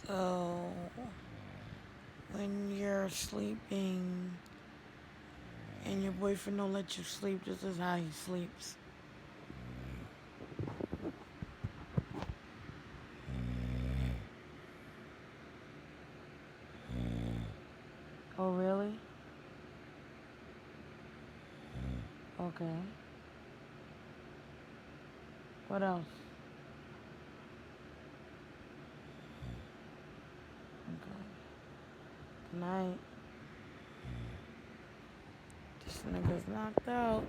So, when you're sleeping and your boyfriend don't let you sleep, this is how he sleeps. Oh, really? Okay. What else? Okay. Good night. This nigga's knocked out.